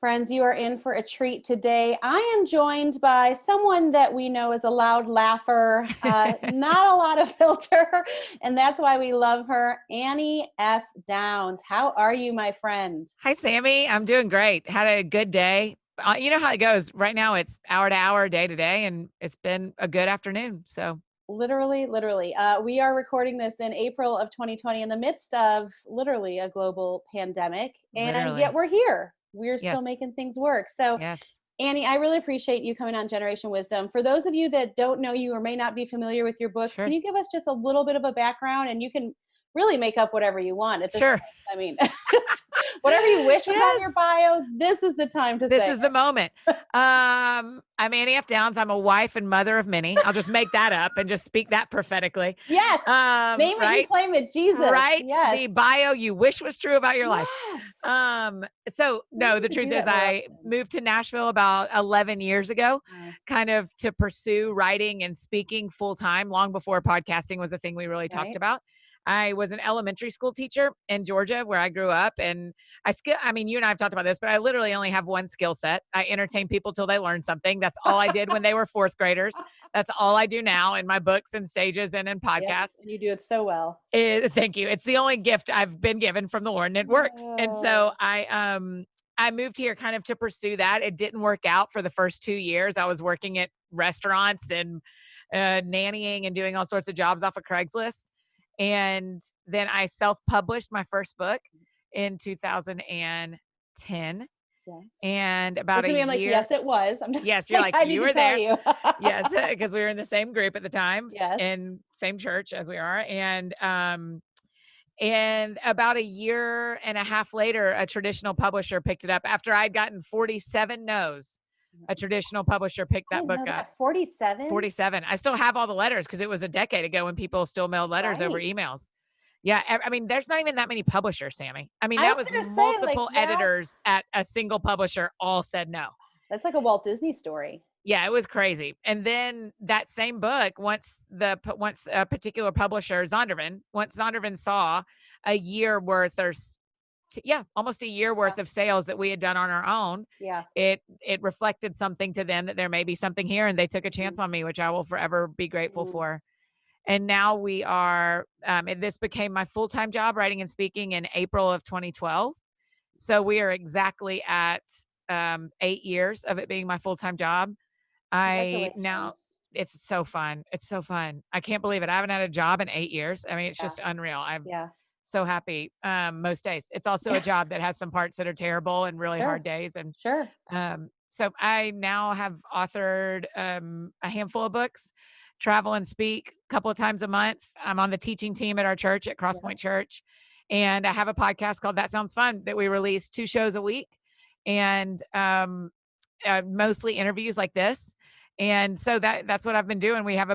Friends, you are in for a treat today. I am joined by someone that we know is a loud laugher, not a lot of filter, and that's why we love her, Annie F. Downs. How are you, my friend? Hi, Sammy. I'm doing great. Had a good day. You know how it goes. Right now, it's hour to hour, day to day, and it's been a good afternoon. So Literally. We are recording this in April of 2020 in the midst of literally a global pandemic, and yet literally, we're here. We're still yes, making things work. So yes, Annie, I really appreciate you coming on Generation Wisdom. For those of you that don't know you or may not be familiar with your books, can sure, you give us just a little bit of a background? And you can really make up whatever you want at this sure. point. I mean, just whatever you wish was on your Yes, bio, this is the time to this say is the it. moment. I'm Annie F. Downs. I'm a wife and mother of many. I'll just make that up and just speak that prophetically. Yes. Name it, you Right, claim it, Jesus. right. Yes. The bio you wish was true about your life. Yes. So We no, need the to do truth is that more I often. moved to Nashville about 11 years ago, Wow. kind of to pursue writing and speaking full time, long before podcasting was a thing we really talked Right. about. I was an elementary school teacher in Georgia where I grew up. And I mean, you and I have talked about this, but I literally only have one skill set. I entertain people till they learn something. That's all I did when they were fourth graders. That's all I do now in my books and stages and in Yep. podcasts. And you do it so well. Thank you. It's the only gift I've been given from the Lord, and it works. And so Oh, I moved here kind of to pursue that. It didn't work out for the first 2 years. I was working at restaurants and nannying and doing all sorts of jobs off of Craigslist. And then I self-published my first book in 2010. yes. And I was about a gonna be, I'm like, year, yes, it was. I'm just yes, you're like, like, I need you to were tell there. you. Yes, because we were in the same group at the time Yes. and same church as we are. And about a year and a half later, a traditional publisher picked it up after I'd gotten 47 no's. A traditional publisher picked I that didn't book know up. that. 47? 47. I still have all the letters because it was a decade ago when people still mailed letters over Right. emails. Yeah, I mean, there's not even that many publishers, Sammy. I mean, I that was was gonna say, like, multiple that editors at a single publisher all said no. that's like a Walt Disney story. Yeah, it was crazy. And then that same book, once a particular publisher, once Zondervan saw a year worth almost a year Yeah. worth of sales that we had done on our own, Yeah. it reflected something to them that there may be something here, and they took a chance Mm, on me, which I will forever be grateful mm. for. And now we are, and this became my full-time job, writing and speaking, in April of 2012. So we are exactly at 8 years of it being my full-time job. I Congratulations. now It's so fun. It's so fun. I can't believe it. I haven't had a job in 8 years. I mean, it's Yeah. just unreal. I'm Yeah. so happy most days. It's also a job that has some parts that are terrible and really hard Sure. days. And Sure. so I now have authored a handful of books, travel and speak a couple of times a month. I'm on the teaching team at our church at Yeah. Crosspoint Church. And I have a podcast called That Sounds Fun that we release 2 shows a week. And mostly interviews like this. And so that's what I've been doing. We have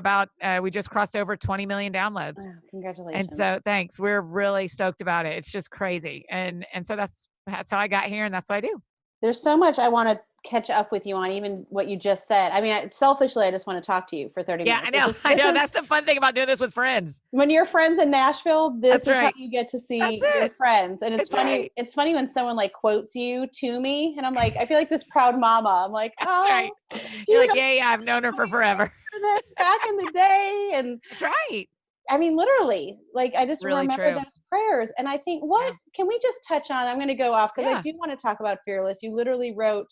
we just crossed over 20 million downloads. Wow, And congratulations. so thanks. We're really stoked about it. It's just crazy. And so that's how I got here, and that's what I do. There's so much I want to catch up with you on, even what you just said. I mean, selfishly, I just want to talk to you for 30 Yeah, minutes. I know. I know. That's the fun thing about doing this with friends. When you're friends in Nashville, this That's is how right. you get to see That's your it. friends. And it's That's funny. right. It's funny when someone like quotes you to me, and I'm like, I feel like this proud mama. I'm like, That's oh, right. You're you like, don't yeah, I've known her for forever. remember this back in the day. And That's right. I mean, literally, like, I just Really remember true. those prayers. And I think, what Yeah. can we just touch on? I'm going to go off because I Yeah. do want to talk about Fearless. You literally wrote,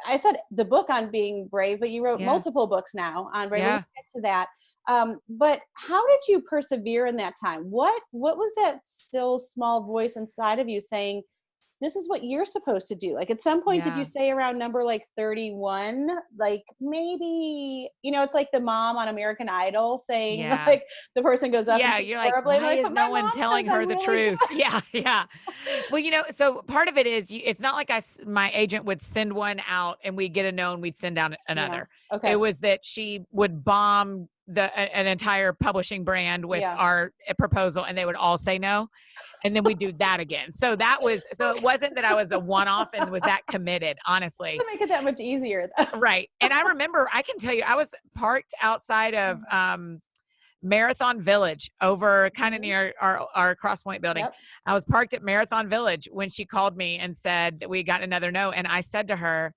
I said the book on being brave, but you wrote Yeah. multiple books now on brave. We'll Yeah. get to that. But how did you persevere in that time? What was that still small voice inside of you saying, this is what you're supposed to do? Like, at some point, did you Yeah. say around number like 31, like, maybe, it's like the mom on American Idol saying, Yeah. like, the person goes up and Yeah, sings you're like, horribly. I'm why like, is but my no one mom telling says her I'm the really truth? good. Yeah, yeah. Well, so part of it is it's not like my agent would send one out and we'd get a no and we'd send down Yeah. another. Okay. It was that she would bomb an entire publishing brand with Yeah. our proposal, and they would all say no. And then we do that again. So it wasn't that I was a one-off and was that committed, honestly. To make it that much easier. Right. And I remember, I can tell you, I was parked outside of Marathon Village over kind of near our Cross Point building. Yep. I was parked at Marathon Village when she called me and said that we got another no. And I said to her,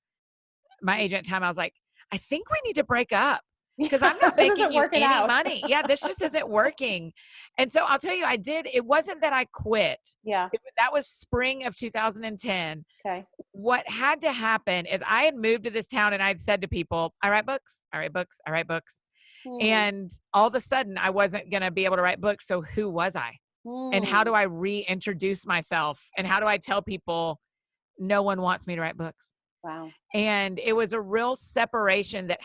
my agent at the time, I was like, I think we need to break up because I'm not making you any money. Yeah, this just isn't working. And so I'll tell you, it wasn't that I quit. Yeah. That was spring of 2010. Okay. What had to happen is I had moved to this town and I'd said to people, I write books, I write books, I write books. And all of a sudden I wasn't going to be able to write books. So who was I? And how do I reintroduce myself? And how do I tell people no one wants me to write books? Wow. And it was a real separation that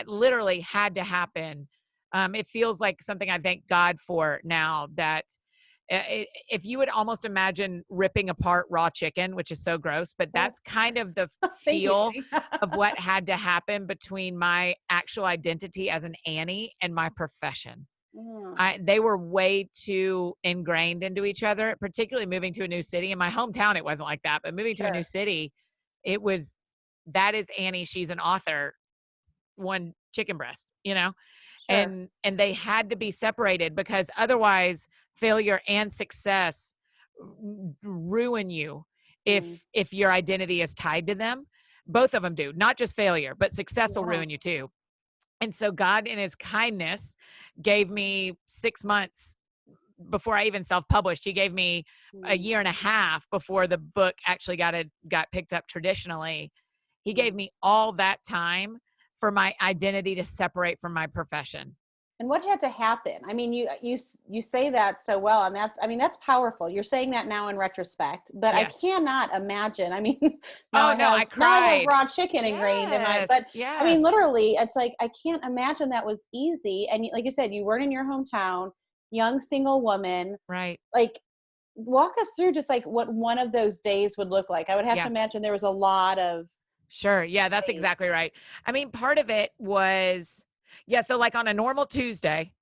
literally had to happen. It feels like something I thank God for now, that if you would almost imagine ripping apart raw chicken, which is so gross, but that's kind of the feel of what had to happen between my actual identity as an Annie and my profession. They were way too ingrained into each other, particularly moving to a new city. In my hometown, it wasn't like that, but moving to a new city, that is Annie. She's an author, one chicken breast, and they had to be separated because otherwise failure and success ruin you if your identity is tied to them. Both of them do, not just failure, but success will ruin you too. And so God in his kindness gave me 6 months before I even self-published. He gave me a year and a half before the book actually got picked up traditionally. He gave me all that time for my identity to separate from my profession. And what had to happen? I mean, you say that so well, and that's powerful. You're saying that now in retrospect, but I cannot imagine. I mean, I cried. Now I have raw chicken ingrained in my, but I mean, literally, it's like, I can't imagine that was easy. And like you said, you weren't in your hometown, young single woman, right? Like, walk us through just like what one of those days would look like. I would have to imagine there was a lot of. Sure. Yeah, that's exactly right. I mean, part of it was, so like on a normal Tuesday,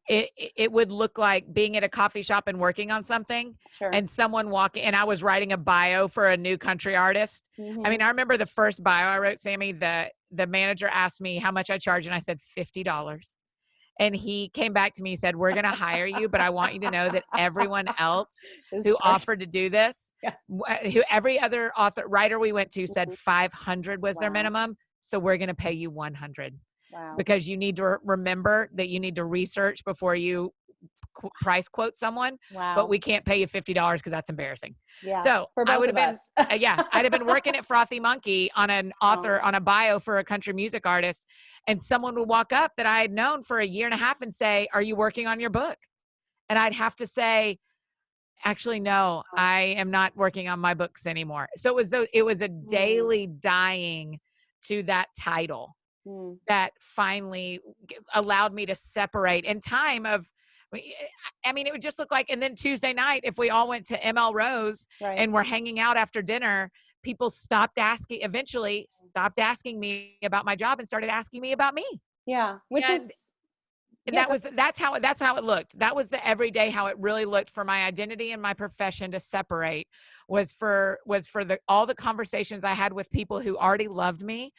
it would look like being at a coffee shop and working on something and someone walking, and I was writing a bio for a new country artist. I mean, I remember the first bio I wrote, Sammy, the manager asked me how much I charge, and I said $50. And he came back to me and said, we're going to hire you, but I want you to know that everyone else who offered to do this, who every other writer we went to said 500 was their minimum. So we're going to pay you 100. Wow. Because you need to remember that you need to research before you price quote someone. Wow. But we can't pay you $50 because that's embarrassing. Yeah. So I would have been, I'd have been working at Frothy Monkey on an author, on a bio for a country music artist. And someone would walk up that I had known for a year and a half and say, are you working on your book? And I'd have to say, actually, no, I am not working on my books anymore. So it was a daily dying to that title that finally allowed me to separate in time of, I mean, it would just look like, and then Tuesday night, if we all went to ML Rose and we're hanging out after dinner, people eventually stopped asking me about my job and started asking me about me. Yeah. That's how it looked. That was the everyday, how it really looked for my identity and my profession to separate was for all the conversations I had with people who already loved me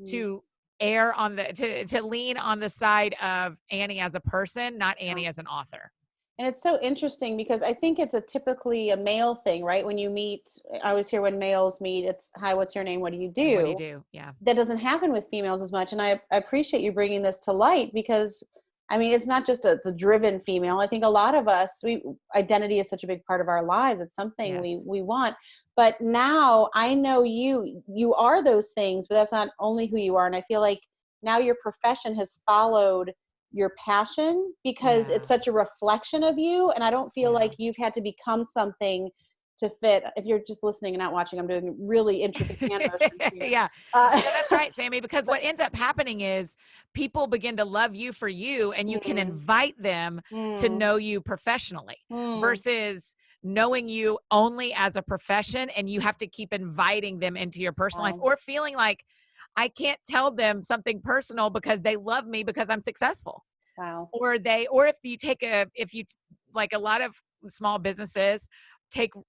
to err on to lean on the side of Annie as a person, not Annie as an author. And it's so interesting because I think it's typically a male thing, right? When you meet, I always hear when males meet, it's, hi, what's your name? What do you do? What do you do? Yeah. That doesn't happen with females as much. And I appreciate you bringing this to light because, I mean, it's not just the driven female. I think a lot of us, identity is such a big part of our lives. It's something we want. But now I know you are those things, but that's not only who you are. And I feel like now your profession has followed your passion because it's such a reflection of you. And I don't feel like you've had to become something to fit. If you're just listening and not watching, I'm doing really intricate hand motions here. That's right, Sammy, because what ends up happening is people begin to love you for you, and you can invite them to know you professionally versus knowing you only as a profession, and you have to keep inviting them into your personal life, or feeling like I can't tell them something personal because they love me because I'm successful. Wow. Or if you like a lot of small businesses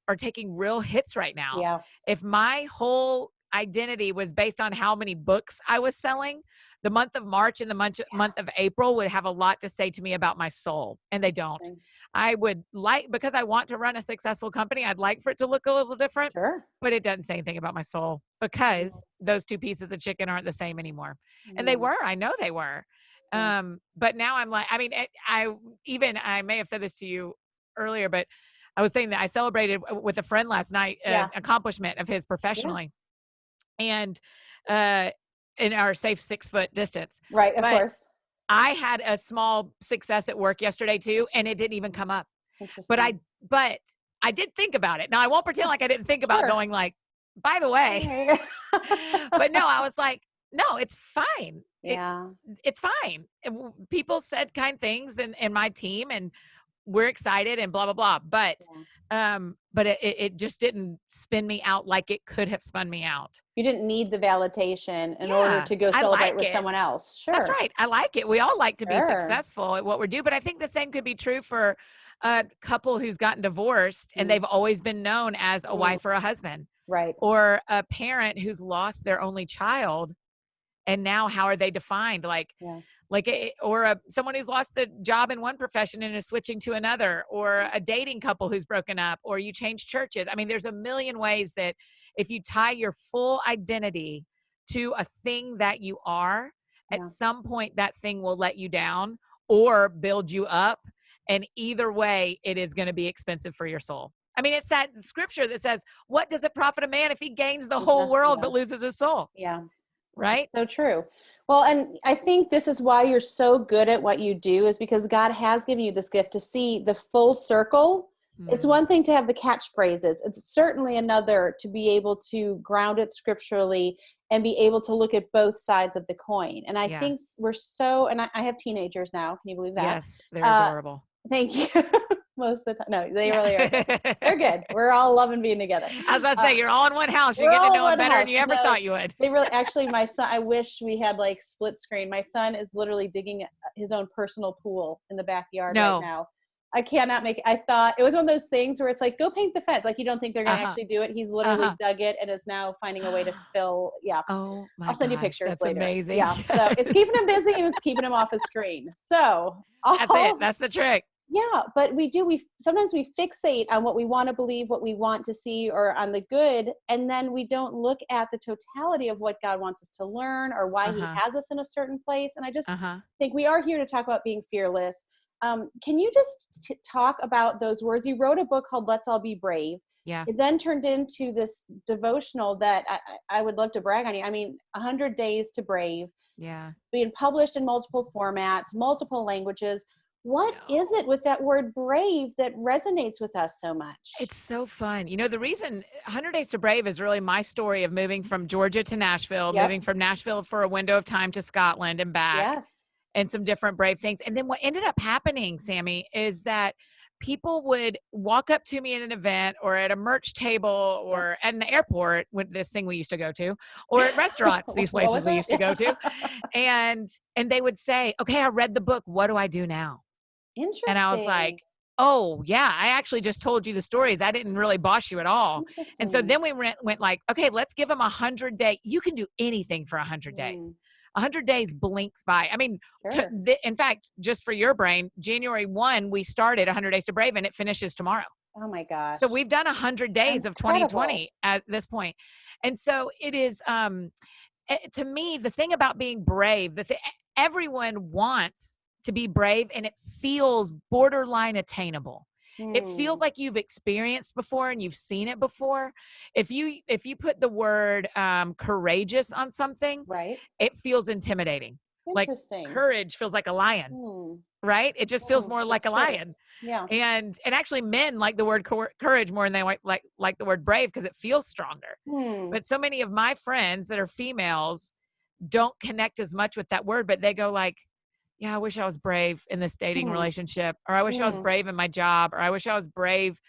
are taking real hits right now. Yeah. If my whole identity was based on how many books I was selling. The month of March and the month of April would have a lot to say to me about my soul, and they don't. Okay. I would like, because I want to run a successful company, I'd like for it to look a little different, Sure. but it doesn't say anything about my soul because those two pieces of chicken aren't the same anymore. And they Yeah. were, I know they were. Yeah. But now I'm like, I mean, I may have said this to you earlier, but I was saying that I celebrated with a friend last night, Yeah. accomplishment of his professionally. And, in our safe 6 foot distance. Right. Of But course. I had a small success at work yesterday too, and it didn't even come up. But I did think about it. Now I won't pretend like I didn't think about going like, by the way, but no, I was like, no, it's fine. Yeah. It's fine. People said kind things in my team, and we're excited and blah, blah, blah. But it just didn't spin me out like it could have spun me out. You didn't need the validation in order to go celebrate with someone else. Sure. That's right. I like it. We all like to be successful at what we do, but I think the same could be true for a couple who's gotten divorced and they've always been known as a wife or a husband. Right. Or a parent who's lost their only child, and now how are they defined? Someone who's lost a job in one profession and is switching to another, or a dating couple who's broken up, or you change churches. I mean, there's a million ways that if you tie your full identity to a thing that you are, at some point that thing will let you down or build you up. And either way, it is going to be expensive for your soul. I mean, it's that scripture that says, what does it profit a man if he gains the whole world but loses his soul? Yeah. Right? So true. Well, and I think this is why you're so good at what you do, is because God has given you this gift to see the full circle. It's one thing to have the catchphrases. It's certainly another to be able to ground it scripturally and be able to look at both sides of the coin. And I think we're and I have teenagers now. Can you believe that? Yes, they're adorable. Thank you. Most of the time. No, they really are. They're good. We're all loving being together. As I say, you're all in one house. You get to know them better than you ever thought you would. They really, actually, my son, I wish we had like split screen. My son is literally digging his own personal pool in the backyard right now. I cannot make it. I thought it was one of those things where it's like, go paint the fence. Like, you don't think they're going to actually do it. He's literally dug it and is now finding a way to fill. Yeah. Oh my I'll send you pictures that's later. Amazing. Yeah. So it's keeping him busy and it's keeping him off his screen. So that's it. That's the trick. Yeah. But sometimes we fixate on what we want to believe, what we want to see, or on the good. And then we don't look at the totality of what God wants us to learn or why he has us in a certain place. And I just think we are here to talk about being fearless. Can you just talk about those words? You wrote a book called Let's All Be Brave. Yeah. It then turned into this devotional that I would love to brag on you. I mean, 100 Days to Brave. Yeah. Being published in multiple formats, multiple languages. What is it with that word brave that resonates with us so much? It's so fun. You know, the reason 100 Days to Brave is really my story of moving from Georgia to Nashville, moving from Nashville for a window of time to Scotland and back. Yes. And some different brave things. And then what ended up happening, Sammy, is that people would walk up to me at an event or at a merch table or at an airport, with this thing we used to go to, or at restaurants, these places we used to go to. And they would say, okay, I read the book. What do I do now? Interesting. And I was like, oh yeah, I actually just told you the stories. I didn't really boss you at all. And so then we went like, okay, let's give them 100 days. You can do anything for 100 days. 100 days blinks by. I mean, in fact, just for your brain, January 1, we started 100 Days to Brave and it finishes tomorrow. Oh my gosh. So we've done 100 days of 2020 at this point. And so it is, to me, the thing about being brave, everyone wants to be brave and it feels borderline attainable. It feels like you've experienced before and you've seen it before. If you put the word courageous on something, right, it feels intimidating. Like courage feels like a lion, right? It just feels more like a lion. Yeah. And actually men like the word courage more than they like the word brave because it feels stronger. But so many of my friends that are females don't connect as much with that word, but they go like, yeah, I wish I was brave in this dating relationship, or I wish I was brave in my job, or I wish I was brave.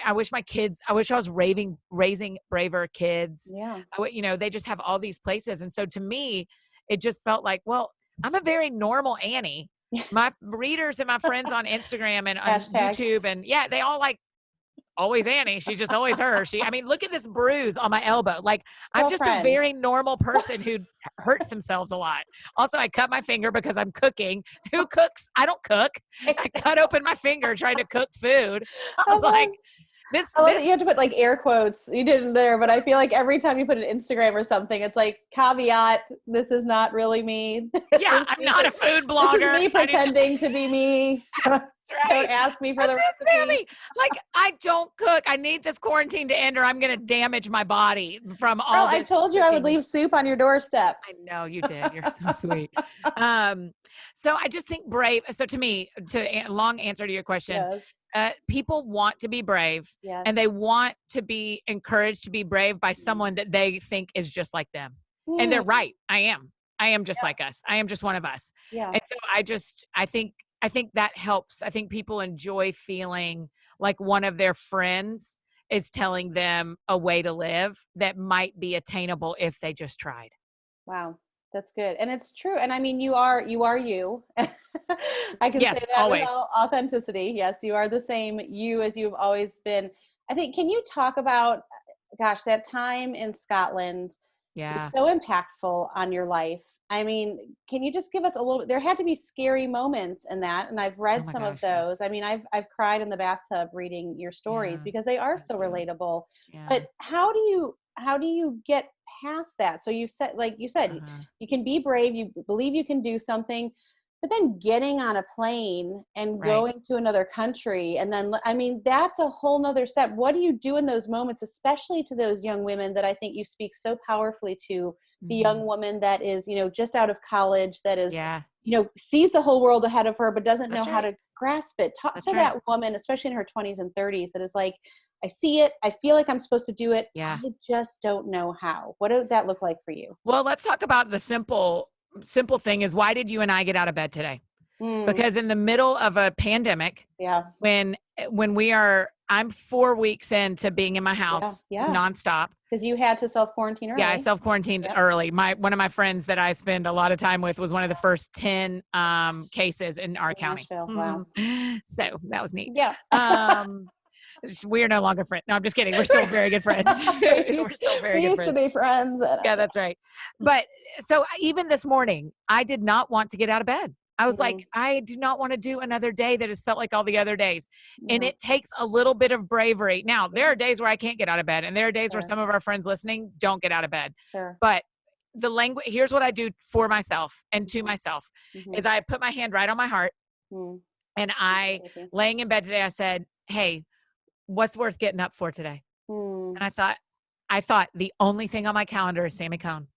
I wish I was raising braver kids. Yeah. They just have all these places. And so to me, it just felt like, well, I'm a very normal Annie. My readers and my friends on Instagram and on YouTube, and they all like always Annie. She's just always her. I mean, look at this bruise on my elbow. Like, I'm just a Girlfriend. very normal person who hurts themselves a lot. Also, I cut my finger because I'm cooking. Who cooks? I don't cook. I cut open my finger trying to cook food. I was like, I love that you have to put like air quotes. You didn't there, but I feel like every time you put an Instagram or something, it's like caveat, this is not really me. Yeah, I'm not a food blogger. This is me pretending to be me. Right. Don't ask me for the recipe. Sammy. Like, I don't cook. I need this quarantine to end or I'm going to damage my body from all this. I told you I would leave soup on your doorstep. I know you did. You're so sweet. So I just think brave. So to me, long answer to your question, people want to be brave and they want to be encouraged to be brave by someone that they think is just like them. And they're right. I am just like us. I am just one of us. Yeah. And so I think that helps. I think people enjoy feeling like one of their friends is telling them a way to live that might be attainable if they just tried. Wow. That's good. And it's true. And I mean, you are you. I can say that always. With all authenticity. Yes, you are the same you as you've always been. I think, can you talk about, gosh, that time in Scotland was so impactful on your life. I mean, can you just give us a little, there had to be scary moments in that. And I've read some of those. Yes. I mean, I've cried in the bathtub reading your stories because they are so relatable. Yeah. But how do you get past that? So you said, like you said, you can be brave, you believe you can do something, but then getting on a plane and going to another country. And then, I mean, that's a whole nother step. What do you do in those moments, especially to those young women that I think you speak so powerfully to, the young woman that is, just out of college, that is, sees the whole world ahead of her, but doesn't know how to grasp it. Talk to that woman, especially in her 20s and 30s, that is like, I see it. I feel like I'm supposed to do it. I just don't know how. What did that look like for you? Well, let's talk about the simple thing is, why did you and I get out of bed today? Because in the middle of a pandemic, when I'm 4 weeks into being in my house nonstop. Because you had to self-quarantine early. Yeah, I self-quarantined early. One of my friends that I spend a lot of time with was one of the first 10 cases in our county. Nashville. Wow. So that was neat. Yeah. We are no longer friends. No, I'm just kidding. We're still very good friends. We're still very good friends. We used to be friends. Yeah, that's right. But so even this morning, I did not want to get out of bed. I was like, I do not want to do another day that has felt like all the other days. And it takes a little bit of bravery. Now, there are days where I can't get out of bed. And there are days where some of our friends listening don't get out of bed. But the language, here's what I do for myself and to myself, is I put my hand right on my heart. And laying in bed today, I said, hey, what's worth getting up for today? And I thought the only thing on my calendar is Sammy Cone.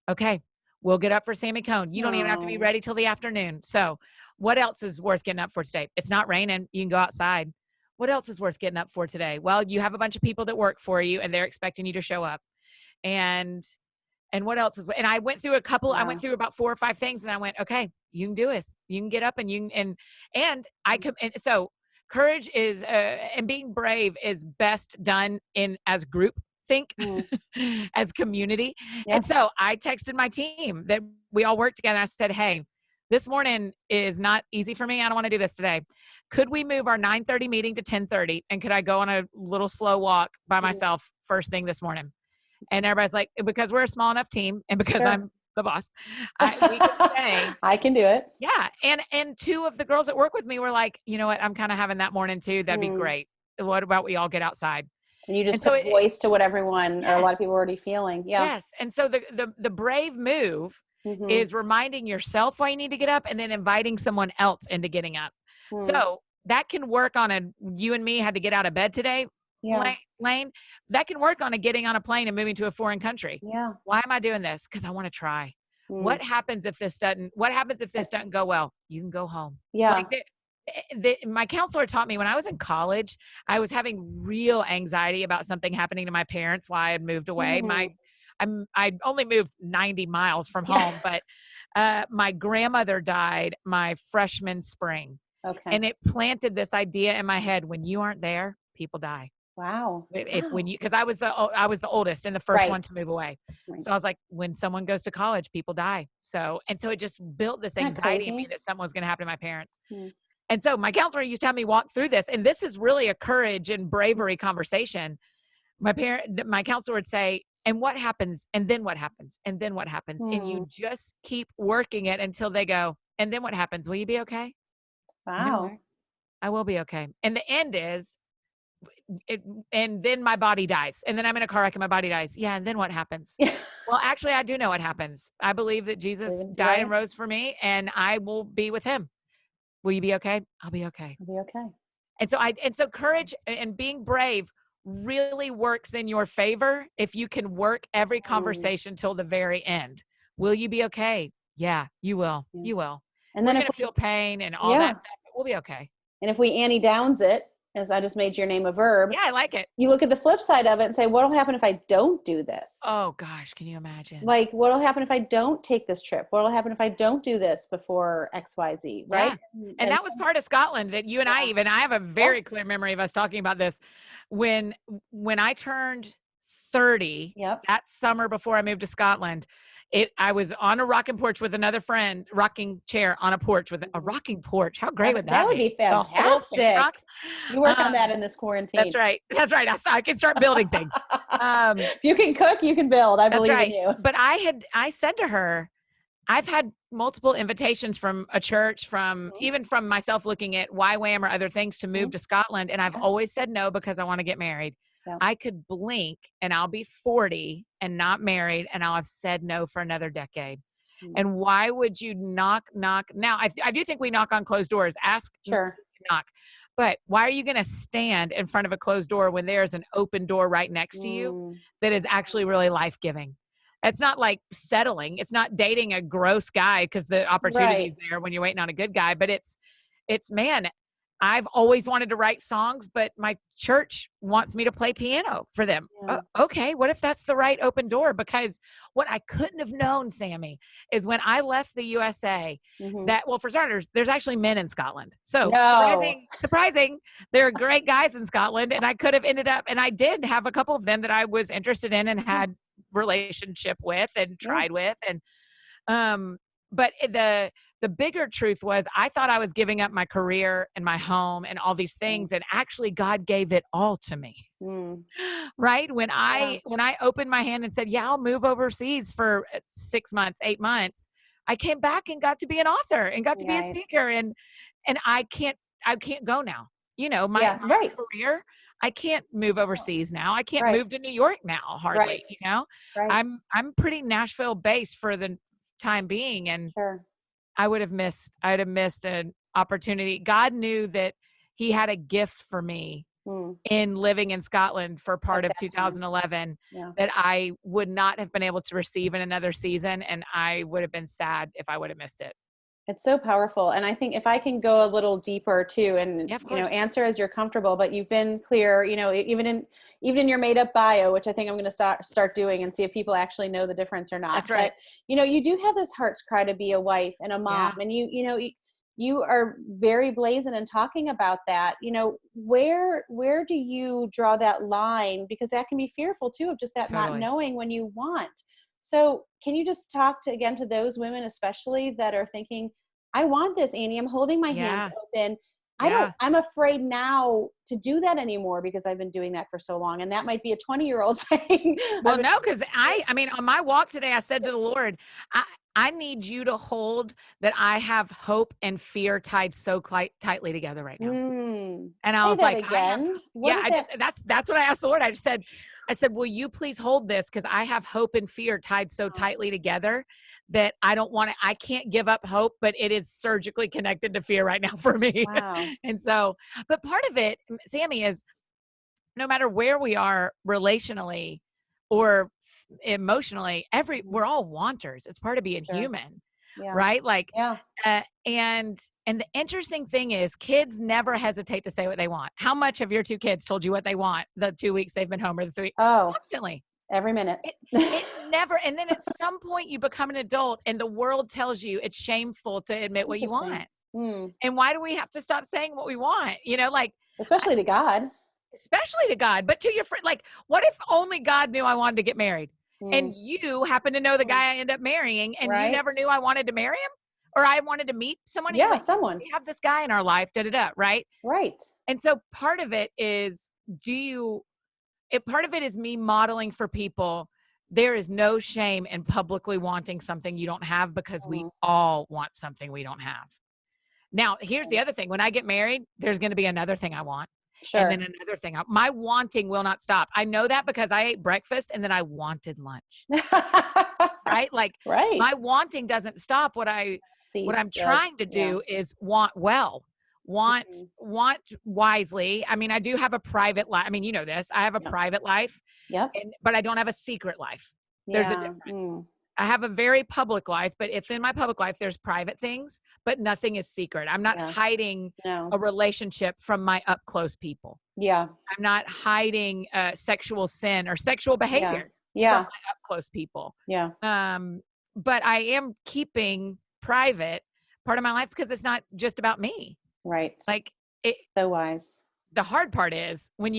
Okay. We'll get up for Sammy Cone. You don't even have to be ready till the afternoon. So what else is worth getting up for today? It's not raining. You can go outside. What else is worth getting up for today? Well, you have a bunch of people that work for you and they're expecting you to show up. And what else is, and I went through I went through about 4 or 5 things and I went, okay, you can do this. You can get up and so courage is, and being brave is best done as group think, as community. Yes. And so I texted my team that we all work together. I said, hey, this morning is not easy for me. I don't want to do this today. Could we move our 9:30 meeting to 10:30? And could I go on a little slow walk by myself first thing this morning? And everybody's like, because we're a small enough team and because I'm the boss, we can say, I can do it. Yeah. And 2 of the girls that work with me were like, you know what? I'm kind of having that morning too. That'd be great. What about we all get outside? And you just put voice to what everyone or a lot of people are already feeling. Yeah. Yes. And so the brave move is reminding yourself why you need to get up and then inviting someone else into getting up. So that can work on you and me had to get out of bed today, Lane. That can work on getting on a plane and moving to a foreign country. Yeah. Why am I doing this? Because I want to try. What happens if this doesn't go well? You can go home. Yeah. My counselor taught me when I was in college, I was having real anxiety about something happening to my parents while I had moved away. I only moved 90 miles from home, but my grandmother died my freshman spring. Okay. And it planted this idea in my head: when you aren't there, people die. Wow. Because I was the oldest and the first one to move away. Right. So I was like, when someone goes to college, people die. So it just built this anxiety in me that something was going to happen to my parents. And so my counselor used to have me walk through this. And this is really a courage and bravery conversation. My counselor would say, and what happens? And then what happens? And then what happens? And you just keep working it until they go, and then what happens? Will you be okay? Wow. You know what? I will be okay. And the end is, and then my body dies. And then I'm in a car wreck and my body dies. Yeah. And then what happens? Well, actually, I do know what happens. I believe that Jesus died and rose for me, and I will be with him. Will you be okay? I'll be okay. I'll be okay. And so courage and being brave really works in your favor if you can work every conversation till the very end. Will you be okay? Yeah, you will. Yeah. You will. And then we're going to feel pain and all that stuff, but we'll be okay. And if we Annie Downs it, as I just made your name a verb. Yeah, I like it. You look at the flip side of it and say, what'll happen if I don't do this? Oh gosh, can you imagine? Like, what'll happen if I don't take this trip? What'll happen if I don't do this before XYZ, right? Yeah. And that was part of Scotland that you and I have a very clear memory of us talking about this. When I turned 30, that summer before I moved to Scotland, I was on a rocking porch with another friend, rocking chair on a porch with a rocking porch. How great would that be? That would be fantastic. You work on that in this quarantine. That's right. That's right. I can start building things. If you can cook, you can build. I believe in you. But I said to her, I've had multiple invitations from a church, even from myself looking at YWAM or other things to move to Scotland. And I've always said no because I want to get married. Yeah. I could blink and I'll be 40 and not married, and I'll have said no for another decade. And why would you knock? Now, I do think we knock on closed doors. Knock. But why are you going to stand in front of a closed door when there's an open door right next to you that is actually really life-giving? It's not like settling. It's not dating a gross guy because the opportunity is there when you're waiting on a good guy. But it's man, I've always wanted to write songs, but my church wants me to play piano for them. Yeah. Okay, what if that's the right open door? Because what I couldn't have known, Sammy, is when I left the USA, well, for starters, there's actually men in Scotland. So surprising, there are great guys in Scotland, and I could have ended up, and I did have a couple of them that I was interested in and had relationship with and tried with. And but the bigger truth was I thought I was giving up my career and my home and all these things, and actually God gave it all to me. Right? When I opened my hand and said, yeah, I'll move overseas for 6 months, 8 months, I came back and got to be an author and got to be a speaker, and I can't go now. You know, my career, I can't move overseas now. I can't move to New York now, hardly, you know. I'm pretty Nashville based for the time being, and I'd have missed an opportunity. God knew that he had a gift for me in living in Scotland for part of 2011 that I would not have been able to receive in another season, and I would have been sad if I would have missed it. It's so powerful. And I think if I can go a little deeper too, and answer as you're comfortable, but you've been clear, even in your made up bio, which I think I'm going to start doing and see if people actually know the difference or not. That's right. But, you do have this heart's cry to be a wife and a mom, and you are very brazen in talking about that. Where do you draw that line? Because that can be fearful too, of just that not knowing when you want. So can you just talk to those women, especially that are thinking, I want this, Annie, I'm holding my hands open. I'm afraid now to do that anymore because I've been doing that for so long. And that might be a 20-year-old saying. Well, no, because I mean, on my walk today, I said to the Lord, I need you to hold that I have hope and fear tied so tightly together right now. And I was like, again. That's what I asked the Lord. I said, will you please hold this? Because I have hope and fear tied so tightly together that I can't give up hope, but it is surgically connected to fear right now for me. Wow. And so, but part of it, Sammy, is no matter where we are relationally or emotionally, we're all wanters. It's part of being human. Right? And the interesting thing is kids never hesitate to say what they want. How much have your two kids told you what they want the 2 weeks they've been home, or the 3? Constantly. Every minute. It never. And then at some point you become an adult and the world tells you it's shameful to admit what you want. And why do we have to stop saying what we want? Especially to God. Especially to God. But to your friend, what if only God knew I wanted to get married? And you happen to know the guy I end up marrying, and you never knew I wanted to marry him? or I wanted to meet someone. Yeah, Like, someone. we have this guy in our life, right? Right. And so part of it is, part of it is me modeling for people. There is no shame in publicly wanting something you don't have, because we all want something we don't have. Now, here's the other thing. When I get married, there's going to be another thing I want. Sure. And then another thing. My wanting will not stop. I know that because I ate breakfast and then I wanted lunch. Right? Like, right. my wanting doesn't stop. What I'm trying to do is want well, want wisely. I mean, I do have a private life. I mean, you know this. I have a private life. Yep. But I don't have a secret life. There's a difference. I have a very public life, but if in my public life, there's private things, but nothing is secret. I'm not hiding a relationship from my up close people. Yeah. I'm not hiding sexual sin or sexual behavior from my up close people. Yeah. But I am keeping private part of my life because it's not just about me. Right. Like, so wise. The hard part is when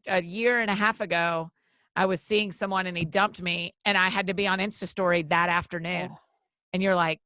a year and a half ago, I was seeing someone and he dumped me and I had to be on Insta story that afternoon. And you're like,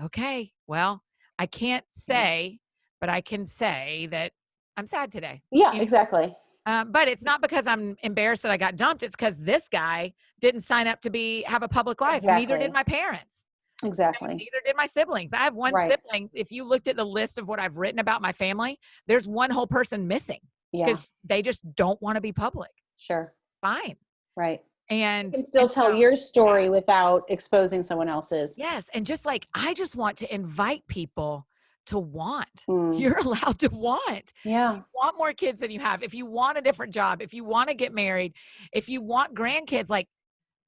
okay, well, I can't say, but I can say that I'm sad today. Yeah, exactly. But it's not because I'm embarrassed that I got dumped. It's because this guy didn't sign up to have a public life. Exactly. Neither did my parents. Exactly. Neither did my siblings. I have one sibling. If you looked at the list of what I've written about my family, there's one whole person missing because they just don't want to be public. Sure. Fine. Right. And you can still tell your story without exposing someone else's. Yes. And I just want to invite people to want. You're allowed to want. Yeah. If you want more kids than you have. If you want a different job, if you want to get married, if you want grandkids,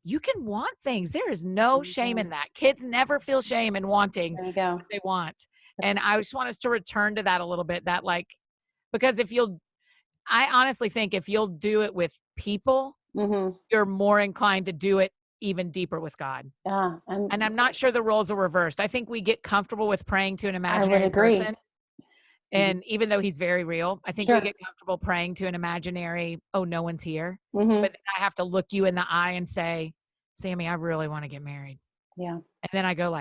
you can want things. There is no shame in that. Kids never feel shame in wanting what they want. And I just want us to return to that a little bit, because I honestly think if you'll do it with people, you're more inclined to do it even deeper with God. Yeah. And I'm not sure the roles are reversed. I think we get comfortable with praying to an imaginary person. And even though he's very real, I think we get comfortable praying to an imaginary, oh, no one's here. But then I have to look you in the eye and say, Sammy, I really want to get married. Yeah. And then I go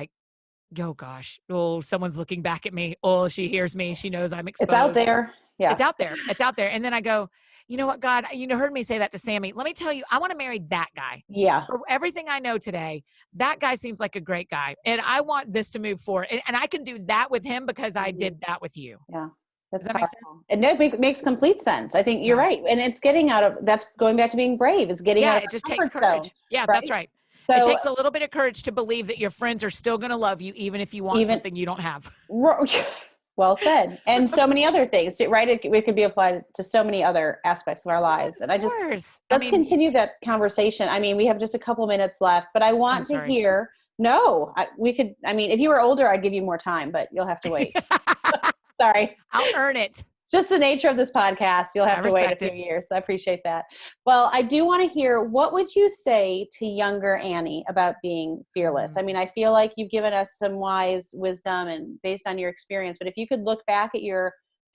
oh gosh, oh, someone's looking back at me. Oh, she hears me. She knows I'm exposed. It's out there. Yeah. It's out there. It's out there. And then I go, you know what, God, you heard me say that to Sammy. Let me tell you, I want to marry that guy. Yeah. For everything I know today, that guy seems like a great guy. And I want this to move forward. And I can do that with him because I did that with you. Yeah. Does that make sense? And it makes complete sense. I think you're right. And it's that's going back to being brave. It's getting out of it just takes courage. Zone, yeah, right? That's right. So, it takes a little bit of courage to believe that your friends are still going to love you, even if you want something you don't have. Well said. And so many other things, right? It could be applied to so many other aspects of our lives. And let's continue that conversation. I mean, we have just a couple minutes left, but I want to hear, if you were older, I'd give you more time, but you'll have to wait. Sorry. I'll earn it. Just the nature of this podcast. You'll have to wait a few years. I appreciate that. Well, I do want to hear, what would you say to younger Annie about being fearless? I mean, I feel like you've given us some wise wisdom and based on your experience, but if you could look back at your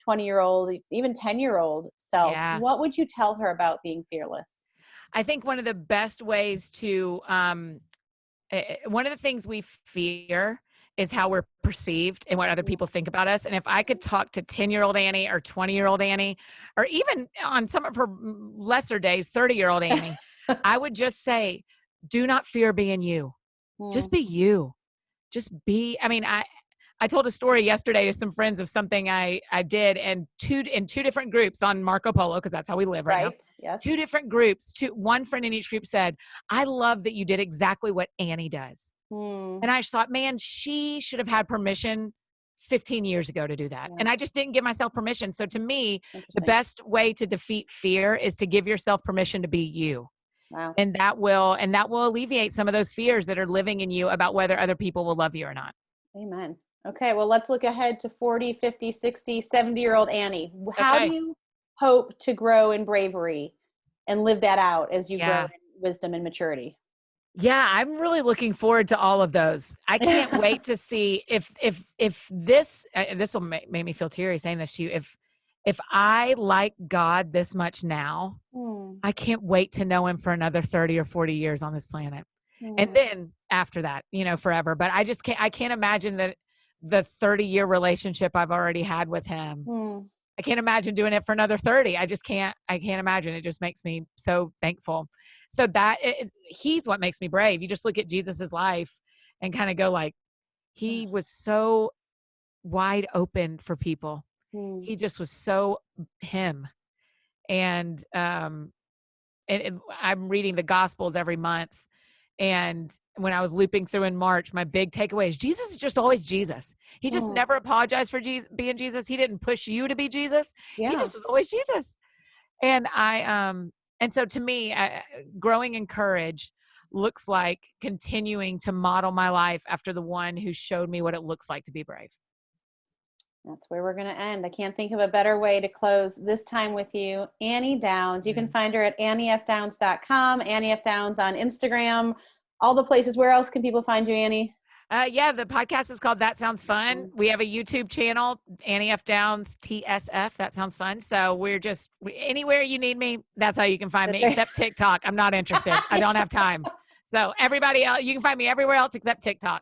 20-year-old, even 10-year-old self, what would you tell her about being fearless? I think one of the best ways to, one of the things we fear is how we're perceived and what other people think about us. And if I could talk to 10-year-old Annie or 20-year-old Annie, or even on some of her lesser days, 30-year-old Annie, I would just say, do not fear being you. Just be you. Just be, I told a story yesterday to some friends of something I did in two different groups on Marco Polo, because that's how we live right now. Yes. Two different groups, one friend in each group said, I love that you did exactly what Annie does. And I just thought, man, she should have had permission 15 years ago to do that. And I just didn't give myself permission. So to me, the best way to defeat fear is to give yourself permission to be you. Wow. And that will alleviate some of those fears that are living in you about whether other people will love you or not. Amen. Okay. Well, let's look ahead to 40, 50, 60, 70-year-old Annie. How do you hope to grow in bravery and live that out as you grow in wisdom and maturity? Yeah, I'm really looking forward to all of those. I can't wait to see if this will make me feel teary saying this to you. If I like God this much now, I can't wait to know him for another 30 or 40 years on this planet. And then after that, forever. But I can't imagine that the 30-year relationship I've already had with him. I can't imagine doing it for another 30. I can't imagine. It just makes me so thankful. So he's what makes me brave. You just look at Jesus's life and kind of go like, he was so wide open for people. He just was so him. And I'm reading the Gospels every month. And when I was looping through in March, my big takeaway is Jesus is just always Jesus. He just never apologized for being Jesus. He didn't push you to be Jesus. Yeah. He just was always Jesus. And and so to me, growing in courage looks like continuing to model my life after the one who showed me what it looks like to be brave. That's where we're going to end. I can't think of a better way to close this time with you. Annie Downs. You can find her at anniefdowns.com, Annie F. Downs on Instagram, all the places. Where else can people find you, Annie? Yeah, the podcast is called That Sounds Fun. We have a YouTube channel, Annie F. Downs TSF. That sounds fun. So we're just anywhere you need me. That's how you can find me, except TikTok. I'm not interested. I don't have time. So everybody else, you can find me everywhere else except TikTok.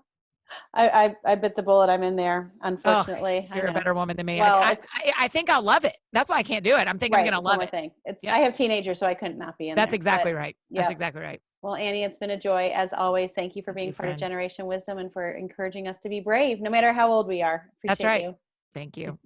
I bit the bullet. I'm in there, unfortunately. You're a better woman than me. Well, I think I'll love it. That's why I can't do it. I'm thinking I'm going to love it. Thing. I have teenagers, so I couldn't not be in That's there. Exactly right. That's exactly right. Well, Annie, it's been a joy as always. Thank you for being part of Generation Wisdom and for encouraging us to be brave, no matter how old we are. Appreciate That's right. you. Thank you.